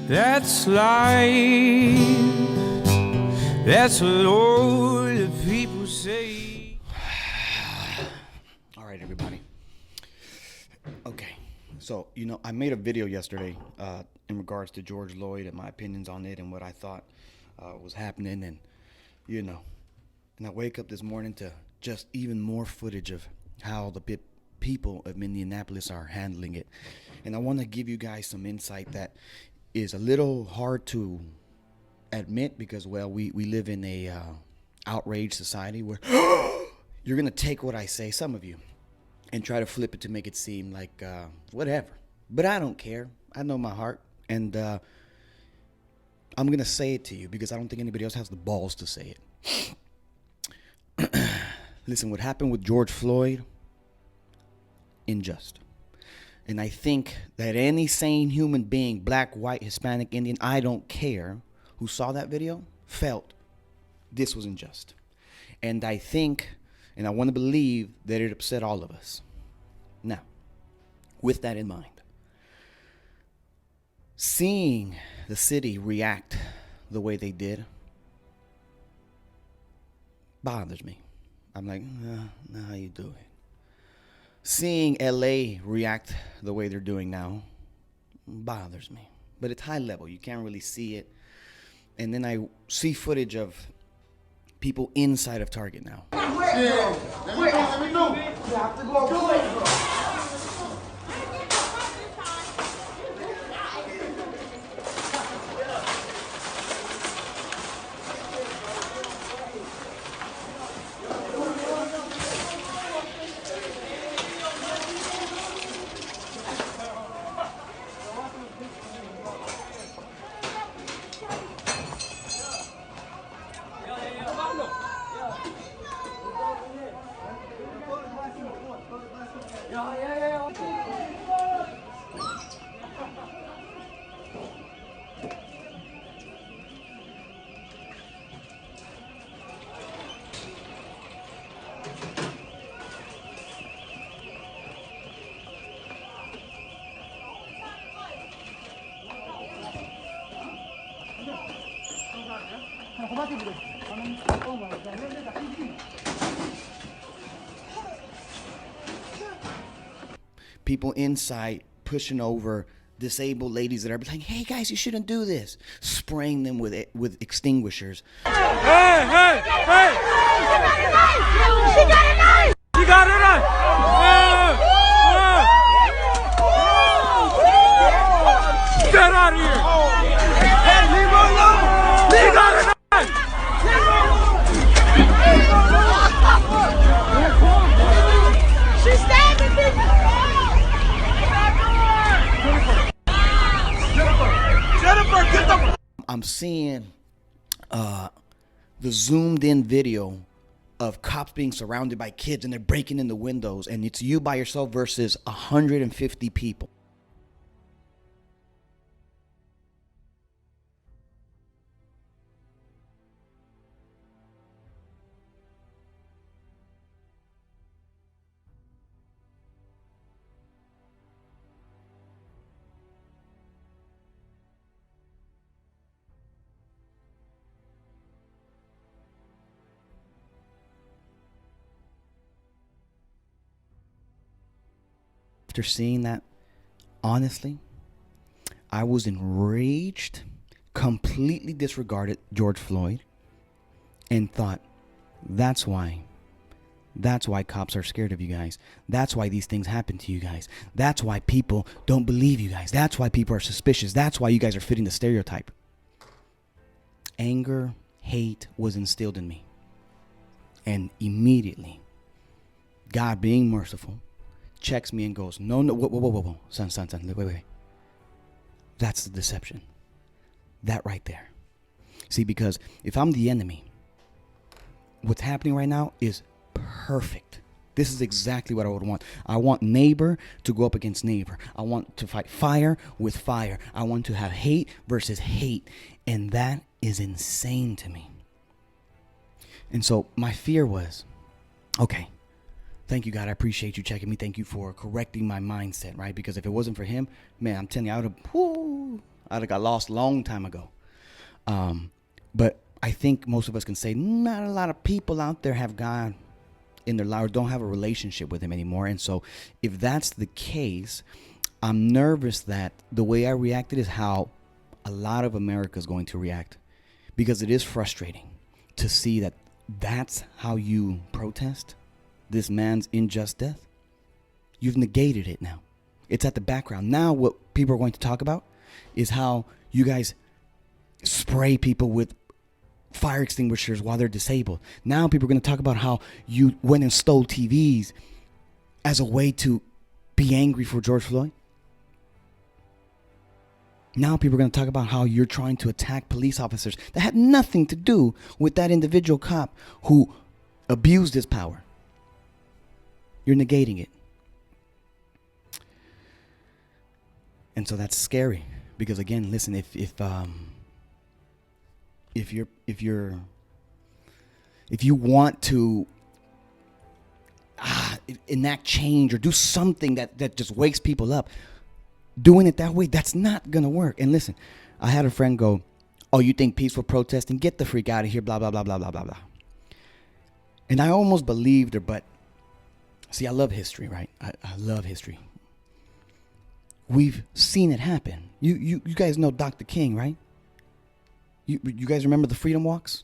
That's life. That's what all the people say. All right, everybody. Okay, so, I made a video yesterday in regards to George Floyd and my opinions on it and what I thought was happening. And, and I wake up this morning to just even more footage of how the people of Minneapolis are handling it. And I want to give you guys some insight that is a little hard to admit because, well, we live in a outraged society where you're going to take what I say, some of you, and try to flip it to make it seem like whatever. But I don't care. I know my heart. And I'm going to say it to you because I don't think anybody else has the balls to say it. Listen, what happened with George Floyd, unjust. And I think that any sane human being, black, white, Hispanic, Indian, I don't care, who saw that video, felt this was unjust. And I think, and I want to believe that it upset all of us. Now, with that in mind, seeing the city react the way they did bothers me. I'm like, nah, how you do it? Seeing LA react the way they're doing now bothers me. But it's high level. You can't really see it. And then I see footage of people inside of Target now. Let me know. You have to go. People inside pushing over disabled ladies that are like, hey guys, you shouldn't do this. Spraying them with extinguishers. Hey! She got a knife! She got a knife! Get out of here! Hey, leave her alone! She got a knife! She's stabbing me! I'm seeing the zoomed in video of cops being surrounded by kids and they're breaking in the windows, and it's you by yourself versus 150 people. After seeing that, honestly, I was enraged, completely disregarded George Floyd, and thought, that's why cops are scared of you guys. That's why these things happen to you guys. That's why people don't believe you guys. That's why people are suspicious. That's why you guys are fitting the stereotype. Anger, hate was instilled in me. And immediately, God being merciful, checks me and goes, no, whoa, son, wait. That's the deception. That right there. See, because if I'm the enemy, what's happening right now is perfect. This is exactly what I would want. I want neighbor to go up against neighbor. I want to fight fire with fire. I want to have hate versus hate. And that is insane to me. And so my fear was, okay, thank you, God. I appreciate you checking me. Thank you for correcting my mindset, right? Because if it wasn't for him, man, I'm telling you, I got lost a long time ago. But I think most of us can say not a lot of people out there have God in their life or don't have a relationship with him anymore. And so if that's the case, I'm nervous that the way I reacted is how a lot of America is going to react, because it is frustrating to see that that's how you protest this man's unjust death. You've negated it now. It's at the background. Now what people are going to talk about is how you guys spray people with fire extinguishers while they're disabled. Now people are going to talk about how you went and stole TVs as a way to be angry for George Floyd. Now people are going to talk about how you're trying to attack police officers that had nothing to do with that individual cop who abused his power. You're negating it. And so that's scary, because again, listen, if you want to enact change or do something that just wakes people up, doing it that way, that's not gonna work. And listen, I had a friend go, "Oh, you think peaceful protesting? Get the freak out of here, blah, blah, blah, blah, blah, blah, blah." And I almost believed her, but see, I love history, right? I love history. We've seen it happen. You guys know Dr. King, right? You guys remember the freedom walks?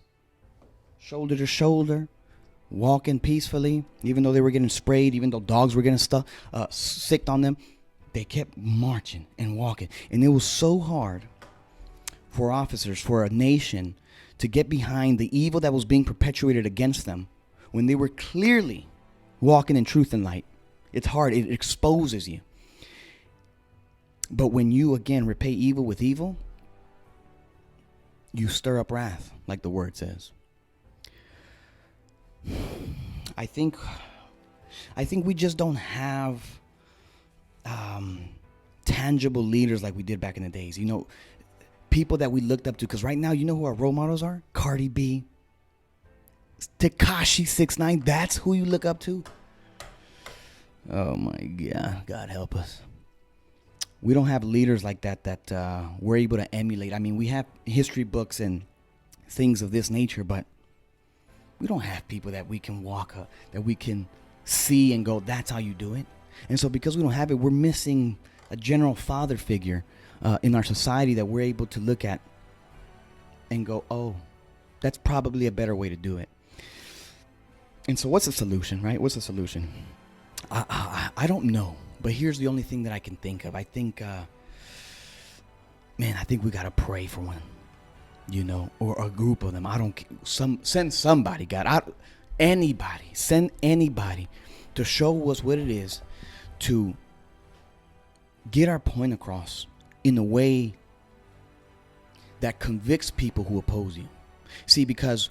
Shoulder to shoulder, walking peacefully, even though they were getting sprayed, even though dogs were getting sicked on them. They kept marching and walking. And it was so hard for officers, for a nation, to get behind the evil that was being perpetuated against them when they were clearly walking in truth and light. It's hard. It exposes you. But when you, again, repay evil with evil, you stir up wrath, like the word says. I think we just don't have tangible leaders like we did back in the days. You know, people that we looked up to. Because right now, you know who our role models are? Cardi B, Tekashi 6ix9ine. That's who you look up to. Oh my God, God help us. We don't have leaders like that we're able to emulate. I mean, we have history books and things of this nature, but we don't have people that we can that we can see and go, that's how you do it. And so because we don't have it, we're missing a general father figure in our society that we're able to look at and go, oh, that's probably a better way to do it. And so what's the solution, right? What's the solution? I don't know. But here's the only thing that I can think of. I think, I think we got to pray for one, or a group of them. Send somebody, God. Send anybody to show us what it is to get our point across in a way that convicts people who oppose you. See, because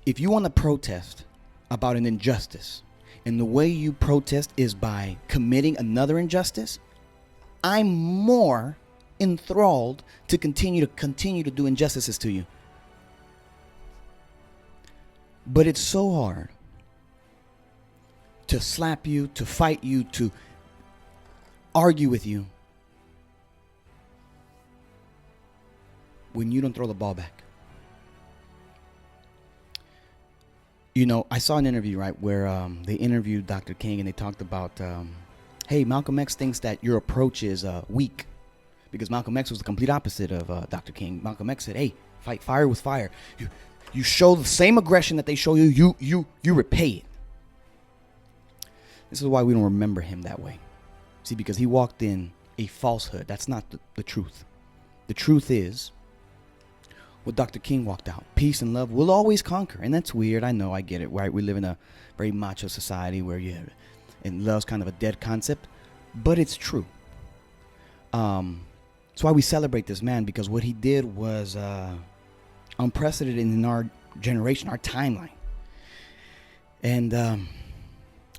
if you want to protest about an injustice, and the way you protest is by committing another injustice, I'm more enthralled to continue to do injustices to you. But it's so hard to slap you, to fight you, to argue with you when you don't throw the ball back. I saw an interview, right, where they interviewed Dr. King, and they talked about, hey, Malcolm X thinks that your approach is weak, because Malcolm X was the complete opposite of Dr. King. Malcolm X said, hey, fight fire with fire. You show the same aggression that they show you, you repay it. This is why we don't remember him that way. See, because he walked in a falsehood. That's not the truth. The truth is what Dr. King walked out. Peace and love will always conquer. And that's weird. I know, I get it, right? We live in a very macho society where and love's kind of a dead concept. But it's true. That's why we celebrate this man, because what he did was unprecedented in our generation, our timeline. And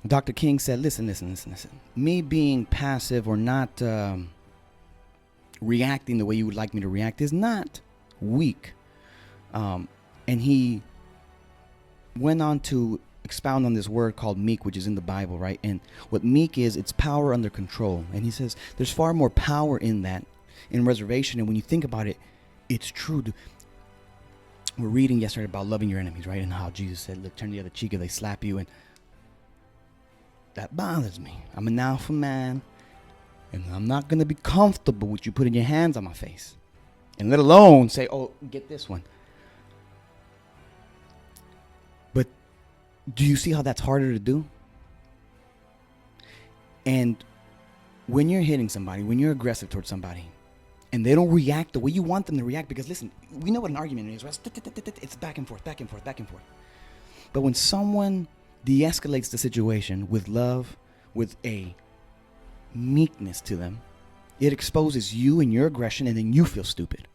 Dr. King said, listen. Me being passive or not reacting the way you would like me to react is not weak. And he went on to expound on this word called meek, which is in the Bible, right? And what meek is, it's power under control. And he says there's far more power in that in reservation. And when you think about it, it's true. We're reading yesterday about loving your enemies, right? And how Jesus said, look, turn the other cheek if they slap you. And that bothers me. I'm an alpha man, and I'm not going to be comfortable with you putting your hands on my face. And let alone say, oh, get this one. But do you see how that's harder to do? And when you're hitting somebody, when you're aggressive towards somebody, and they don't react the way you want them to react, because listen, we know what an argument is, right? It's back and forth, back and forth, back and forth. But when someone de-escalates the situation with love, with a meekness to them, it exposes you and your aggression, and then you feel stupid.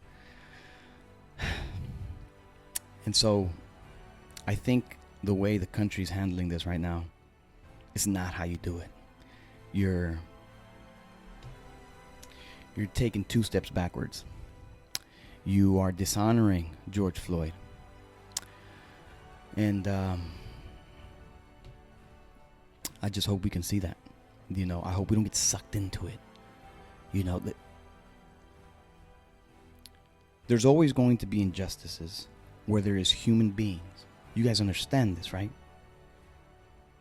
And so I think the way the country's handling this right now is not how you do it. You're taking 2 steps backwards. You are dishonoring George Floyd. And I just hope we can see that. You know, I hope we don't get sucked into it. You know, that there's always going to be injustices where there is human beings. You guys understand this, right?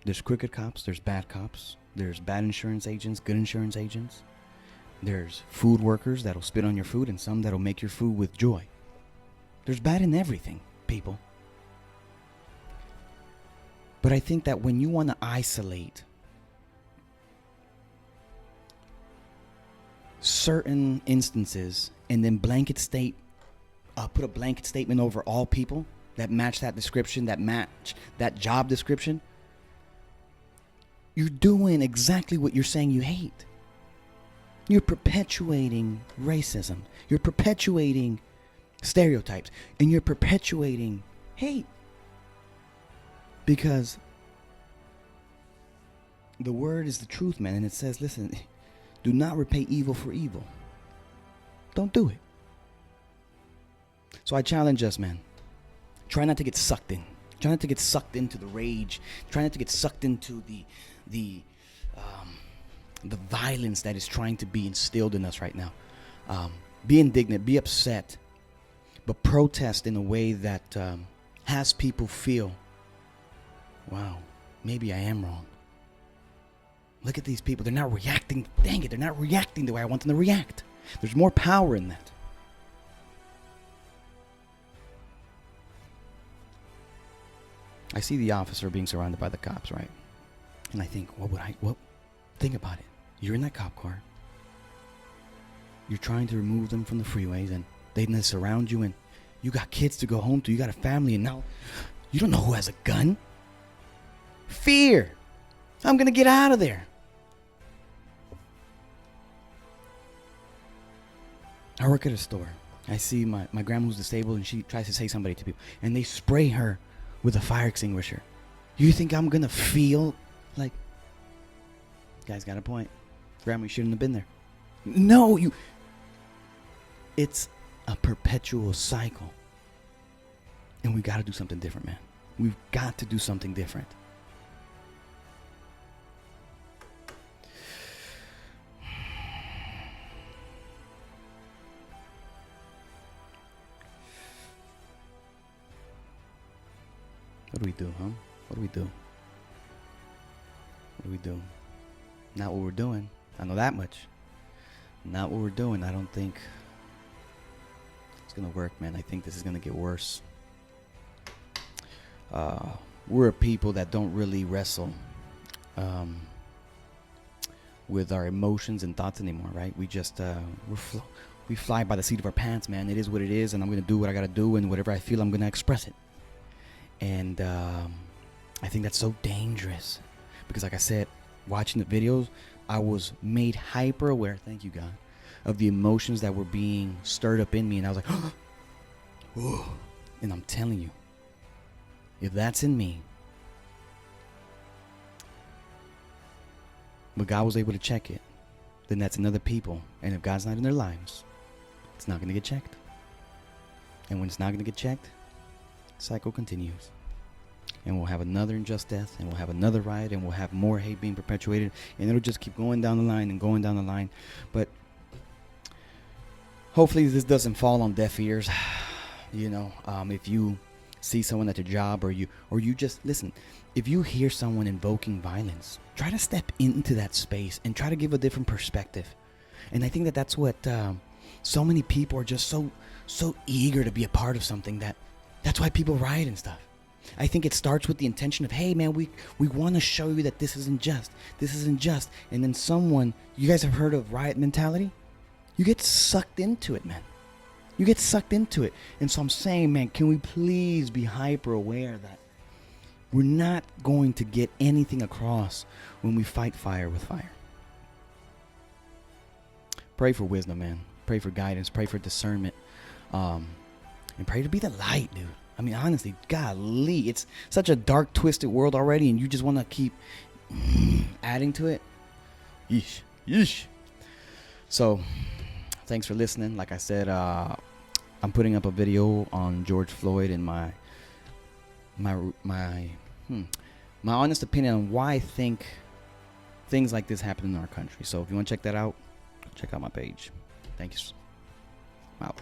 There's crooked cops, there's bad cops, there's bad insurance agents, good insurance agents. There's food workers that'll spit on your food, and some that'll make your food with joy. There's bad in everything, people. But I think that when you want to isolate certain instances and then put a blanket statement over all people that match that description, that match that job description, you're doing exactly what you're saying you hate. You're perpetuating racism. You're perpetuating stereotypes. And you're perpetuating hate. Because the word is the truth, man. And it says, listen, do not repay evil for evil. Don't do it. So I challenge us, man. Try not to get sucked in. Try not to get sucked into the rage. Try not to get sucked into the violence that is trying to be instilled in us right now. Be indignant, be upset, but protest in a way that has people feel, wow, maybe I am wrong. Look at these people. They're not reacting. Dang it, they're not reacting the way I want them to react. There's more power in that. I see the officer being surrounded by the cops, right? And I think, think about it. You're in that cop car. You're trying to remove them from the freeways, and they surround you, and you got kids to go home to. You got a family, and now you don't know who has a gun. Fear. I'm going to get out of there. I work at a store. I see my grandma who's disabled, and she tries to say something to people, and they spray her with a fire extinguisher. You think I'm going to feel like, guy's got a point. Grandma, you shouldn't have been there. No, it's a perpetual cycle. And we got to do something different, man. We've got to do something different. What do we do, huh? What do we do? What do we do? Not what we're doing. I know that much. Not what we're doing. I don't think it's going to work, man. I think this is going to get worse. We're a people that don't really wrestle with our emotions and thoughts anymore, right? We just, we fly by the seat of our pants, man. It is what it is, and I'm going to do what I got to do, and whatever I feel, I'm going to express it. And I think that's so dangerous because, like I said, watching the videos, I was made hyper aware, thank you, God, of the emotions that were being stirred up in me. And I was like, oh. And I'm telling you, if that's in me, but God was able to check it, then that's in other people. And if God's not in their lives, it's not going to get checked. And when it's not going to get checked, the cycle continues. And we'll have another unjust death, and we'll have another riot, and we'll have more hate being perpetuated, and it'll just keep going down the line and going down the line. But hopefully this doesn't fall on deaf ears. If you see someone at your job or you just listen, if you hear someone invoking violence, try to step into that space and try to give a different perspective. And I think that's what so many people are just so eager to be a part of something that's why people riot and stuff. I think it starts with the intention of, hey man, we want to show you that this isn't just. And then you guys have heard of riot mentality? You get sucked into it, man. You get sucked into it. And so I'm saying, man, can we please be hyper aware that we're not going to get anything across when we fight fire with fire. Pray for wisdom, man. Pray for guidance. Pray for discernment. And pray to be the light, dude. I mean, honestly, golly, it's such a dark, twisted world already, and you just want to keep adding to it. Yeesh. So, thanks for listening. Like I said, I'm putting up a video on George Floyd and my honest opinion on why I think things like this happen in our country. So, if you want to check that out, check out my page. Thank you. I'm out.